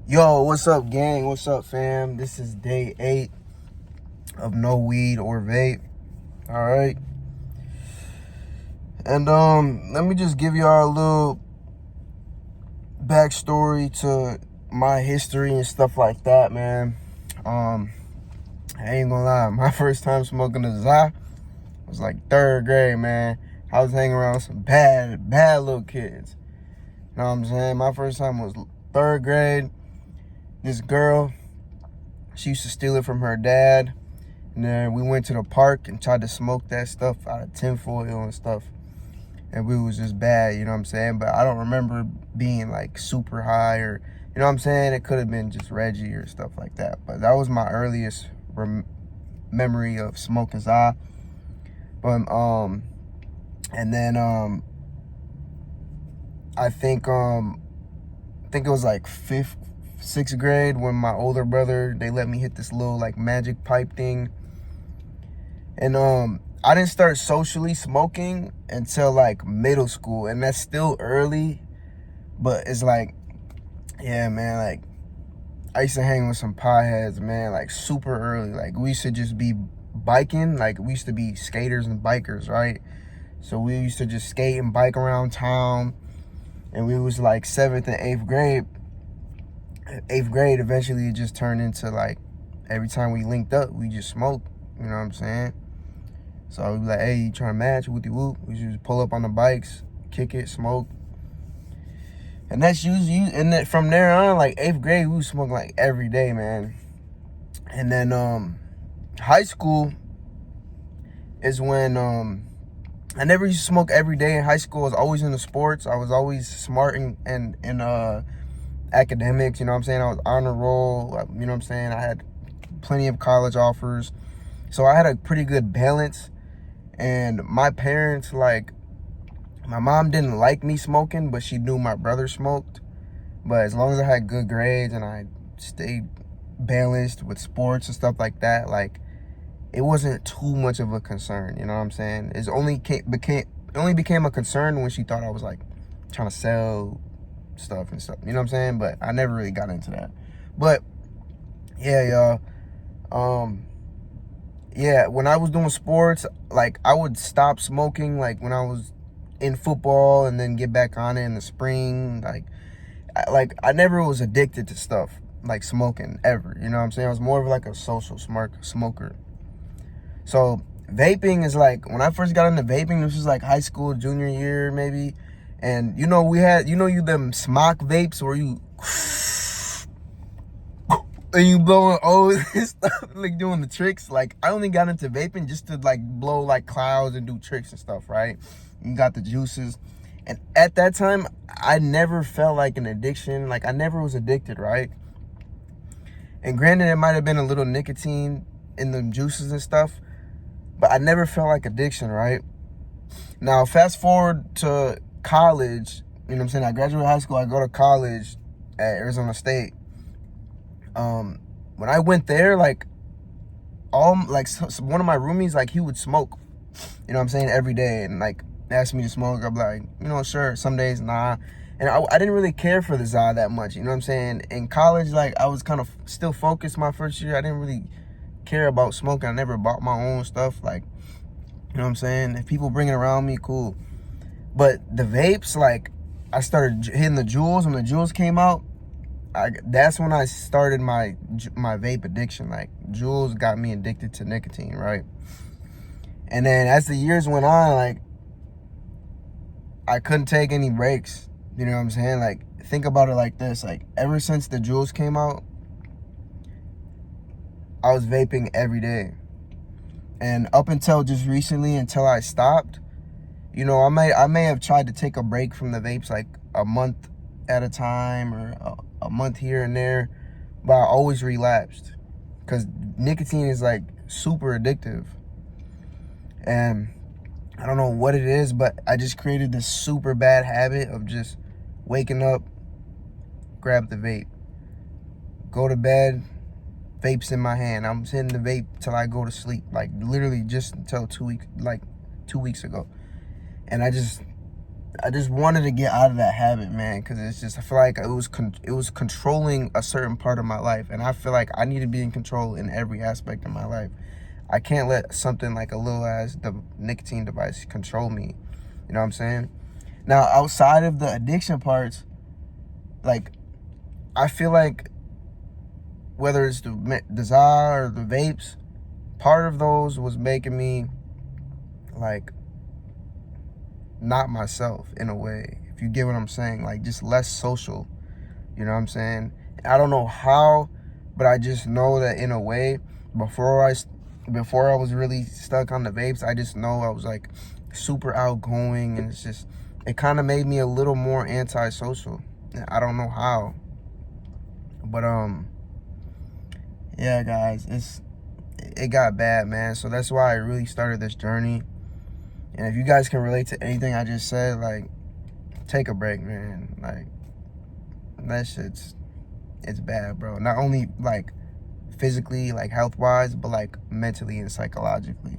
Yo, what's up, gang? What's up, fam? This is day 8 of no weed or vape. All right. And let me just give y'all a little backstory to my history and stuff like that, man. I ain't gonna lie, my first time smoking a za was like 3rd grade, man. I was hanging around some bad little kids. You know what I'm saying? My first time was 3rd grade. This girl, she used to steal it from her dad. And then we went to the park and tried to smoke that stuff out of tinfoil and stuff. And we was just bad, you know what I'm saying? But I don't remember being like super high or, you know what I'm saying? It could have been just Reggie or stuff like that. But that was my earliest memory of smoking za. But, and then, I think it was like 6th grade when my older brother, they let me hit this little like magic pipe thing. And I didn't start socially smoking until like middle school, and that's still early, but it's like, yeah, man, like I used to hang with some potheads, man, like super early. Like we used to just be biking, like we used to be skaters and bikers, right? So we used to just skate and bike around town, and we was like 7th and 8th grade. 8th grade, eventually it just turned into like every time we linked up, we just smoked, you know what I'm saying? So we'd be like, hey, you trying to match? Whoopty whoop. We just pull up on the bikes, kick it, smoke. And that's usually, and then from there on, like 8th grade, we was smoking like every day, man. And then high school is when I never used to smoke every day in high school. I was always into sports. I was always smart in academics, you know what I'm saying? I was honor roll, you know what I'm saying? I had plenty of college offers. So I had a pretty good balance. And my parents, like, my mom didn't like me smoking, but she knew my brother smoked. But as long as I had good grades and I stayed balanced with sports and stuff like that, like, it wasn't too much of a concern, you know what I'm saying? It only became a concern when she thought I was, like, trying to sell stuff and stuff, you know what I'm saying? But I never really got into that. But, yeah, y'all, yeah, when I was doing sports, like, I would stop smoking, like, when I was in football and then get back on it in the spring. I never was addicted to stuff, like smoking, ever. You know what I'm saying? I was more of, like, a social smoker. So, vaping is, like, when I first got into vaping, this was, like, high school, junior year, maybe. And, you know, them smock vapes where you... and you blowing O's and stuff, like doing the tricks. Like, I only got into vaping just to like blow like clouds and do tricks and stuff, right? You got the juices. And at that time, I never felt like an addiction. Like, I never was addicted, right? And granted, it might have been a little nicotine in the juices and stuff, but I never felt like addiction, right? Now, fast forward to college, you know what I'm saying? I graduated high school, I go to college at Arizona State. When I went there, like, one of my roomies, like, he would smoke, you know what I'm saying, every day, and like asked me to smoke. I'd be like, you know, sure. Some days, nah. And I didn't really care for the za that much, you know what I'm saying? In college, like, I was kind of still focused my first year. I didn't really care about smoking. I never bought my own stuff, like, you know what I'm saying? If people bring it around me, cool. But the vapes, like, I started hitting the Juuls. When the Juuls came out, that's when I started my vape addiction. Like, Juuls got me addicted to nicotine, right? And then as the years went on, like, I couldn't take any breaks. You know what I'm saying? Like, think about it like this. Like, ever since the Juuls came out, I was vaping every day. And up until just recently, until I stopped, you know, I may have tried to take a break from the vapes like a month at a time or a month here and there, but I always relapsed because nicotine is like super addictive. And I don't know what it is, but I just created this super bad habit of just waking up, grab the vape, go to bed, vape's in my hand. I'm hitting the vape till I go to sleep, like literally just until 2 weeks ago. And I just wanted to get out of that habit, man, because it's just, I feel like it was controlling a certain part of my life, and I feel like I need to be in control in every aspect of my life. I can't let something like a little ass nicotine device control me. You know what I'm saying? Now, outside of the addiction parts, like, I feel like whether it's the desire or the vapes, part of those was making me like not myself in a way, if you get what I'm saying, like just less social. You know what I'm saying? I don't know how, but I just know that in a way, before I was really stuck on the vapes, I just know I was like super outgoing, and it kind of made me a little more antisocial. I don't know how, but yeah, guys, it got bad, man. So that's why I really started this journey. And if you guys can relate to anything I just said, like, take a break, man. Like, that it's bad, bro. Not only like physically, like health wise, but like mentally and psychologically.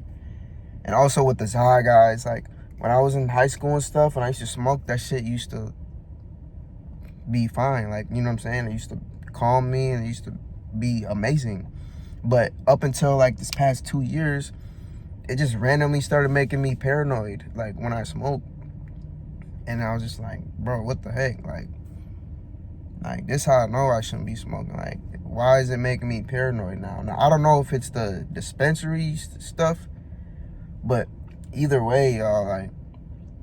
And also with the Zah, guys, like when I was in high school and stuff, and I used to smoke, that shit used to be fine. Like, you know what I'm saying? It used to calm me, and it used to be amazing. But up until like this past 2 years, it just randomly started making me paranoid, like when I smoke. And I was just like, bro, what the heck? Like this how I know I shouldn't be smoking. Like, why is it making me paranoid now? Now, I don't know if it's the dispensary stuff, but either way, y'all, like,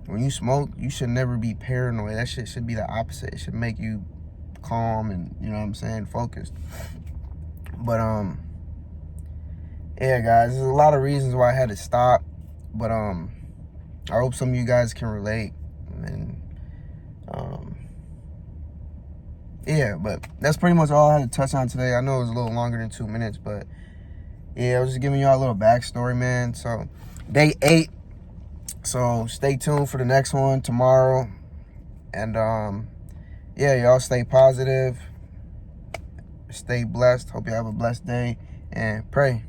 when you smoke, you should never be paranoid. That shit should be the opposite. It should make you calm and, you know what I'm saying, focused. But, yeah, guys, there's a lot of reasons why I had to stop. But, I hope some of you guys can relate. And, yeah, but that's pretty much all I had to touch on today. I know it was a little longer than 2 minutes, but yeah, I was just giving y'all a little backstory, man. So, day 8. So, stay tuned for the next one tomorrow. And, yeah, y'all stay positive. Stay blessed. Hope you have a blessed day. And pray.